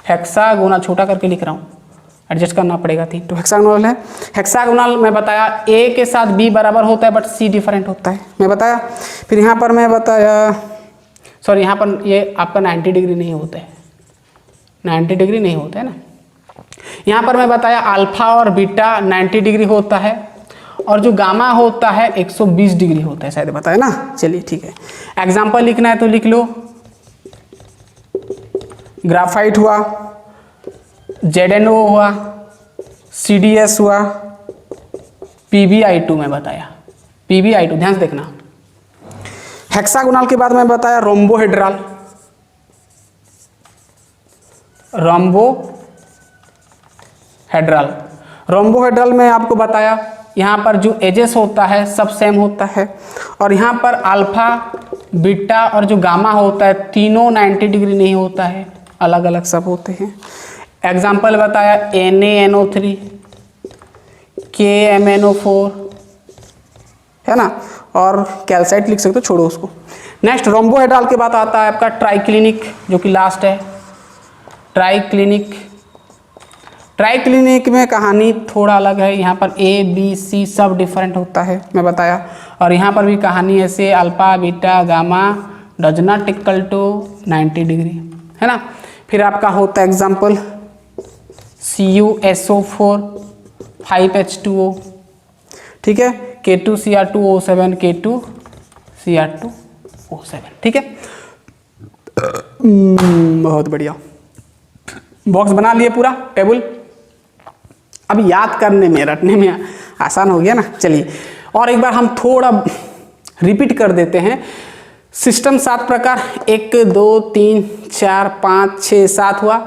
हेक्सागोनल, छोटा करके लिख रहा हूँ, एडजस्ट करना पड़ेगा थी, तो हेक्सागोनल है। हेक्सागोनल में बताया A के साथ B बराबर होता है, बट C डिफरेंट होता है, मैं बताया। फिर यहाँ पर मैं बताया, सॉरी यहाँ पर ये आपका 90 डिग्री नहीं होता है, 90 डिग्री नहीं होता है ना। यहाँ पर मैं बताया अल्फा और बीटा 90 डिग्री होता है, और जो गामा होता है 120 डिग्री होता है, शायद बताया ना। चलिए ठीक है, एग्जाम्पल लिखना है तो लिख लो, ग्राफाइट हुआ, ZnO हुआ, CDS हुआ, PbI2 में बताया, PbI2 ध्यान से देखना। हेक्सागोनल के बाद मैं बताया रोम्बोहेड्रल, रोम्बोहेड्रल। रोम्बोहेड्रल में आपको बताया यहाँ पर जो एजेस होता है सब सेम होता है, और यहाँ पर अल्फा बीटा और जो गामा होता है तीनों 90 डिग्री नहीं होता है, अलग अलग सब होते हैं। एग्जाम्पल बताया NaNO3, KMnO4, है ना, और कैल्साइट लिख सकते हो, छोड़ो उसको। नेक्स्ट रोम्बोहेड्रल के बाद आता है आपका ट्राइक्लिनिक, जो कि लास्ट है। ट्राइक्लिनिक, ट्राइक्लिनिक में कहानी थोड़ा अलग है, यहाँ पर ABC सब डिफरेंट होता है, मैं बताया। और यहाँ पर भी कहानी ऐसे alpha beta gamma does not equal to 90 degree, है ना। फिर आपका होता है एग्जाम्पल CuSO4 5H2O, ठीक है, K2Cr2O7 K2Cr2O7, ठीक है। बहुत बढ़िया, बॉक्स बना लिए पूरा टेबल। अब याद करने में रटने में आसान हो गया ना। चलिए और एक बार हम थोड़ा रिपीट कर देते हैं। सिस्टम 7 प्रकार, 1 2 3 4 5 6 7 हुआ।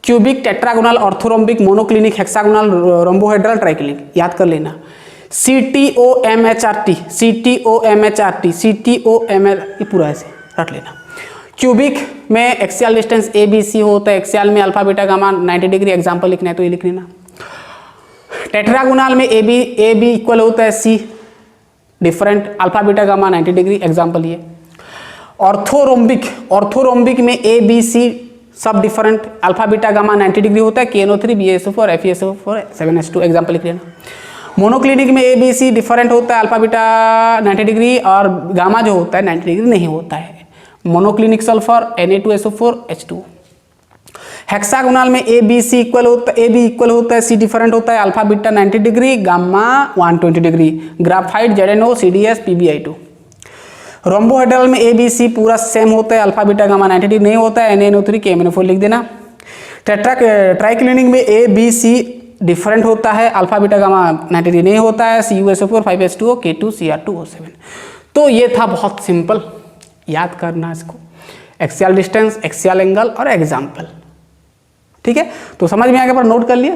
Cubic, tetragonal, orthorhombic, monoclinic, hexagonal, rhombohedral, triclinic, याद कर लेना। CTOMHRT, CTOMHRT, CTOML, ये पूरा ऐसे रट लेना। क्यूबिक में एक्सियल डिस्टेंस ABC होता है, एक्सियल में alpha beta gamma 90 degree, example लिखना है तो ये लिख लेना। टेट्रागोनल में AB इक्वल होता है C, different alpha beta gamma 90 degree, example ये। ऑर्थोरोम्बिक, ऑर्थोरोम्बिक में ABC सब different alpha beta gamma 90 degree होता है, KNO3 BaSO4 FeSO4 7H2, example लिख लेना। मोनोक्लिनिक में ABC डिफरेंट होता है, अल्फा बीटा 90 डिग्री और गामा जो होता है 90 डिग्री नहीं होता है, monoclinic sulphur Na2SO4 H2। Hexagonal में ABC इक्वल होता है, AB इक्वल होता है, C डिफरेंट होता है, alpha beta 90 degree, gamma 120 degree, graphite ZNO CDS PbI2। Rhombohedral में ABC पूरा सेम होता है, अल्फा बीटा गामा 90 डिग्री नहीं होता है, NaNO3 KMnO4 लिख देना। ट्राइक्लिनिक में ABC डिफरेंट होता है, अल्फा बीटा गामा 90 डिग्री नहीं होता है, CuSO4 5H2O K2Cr2O7। तो ये था बहुत सिंपल, याद करना इसको, एक्सियल डिस्टेंस, एक्सियल एंगल और एग्जाम्पल, ठीक है। तो समझ में आ गया, पर नोट कर लिए,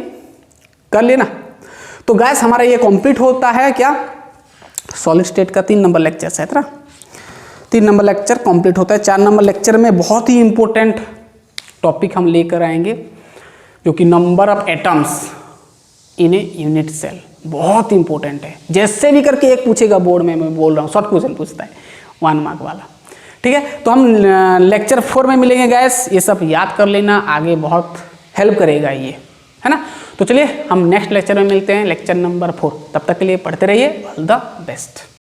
कर लेना। तो गैस हमारा ये कंप्लीट होता है क्या, सॉलिड स्टेट का 3 नंबर लेक्चर है ना, 3 नंबर लेक्चर कंप्लीट होता है। 4 नंबर लेक्चर में बहुत ही इंपॉर्टेंट टॉपिक हम लेकर आएंगे, जो कि number of atoms in a unit cell, बहुत इंपॉर्टेंट है। जैसे भी करके एक पूछेगा बोर्ड में, मैं बोल रहा हूँ, शॉर्ट क्वेश्चन पूछता है 1 मार्क वाला, ठीक है। तो हम लेक्चर 4 में मिलेंगे गैस, ये सब याद कर लेना, आगे बहुत हेल्प करेगा ये, है ना। तो चलिए हम नेक्स्ट लेक्चर में मिलते हैं, लेक्चर नंबर 4। तब तक के लिए पढ़ते रहिए, ऑल द बेस्ट।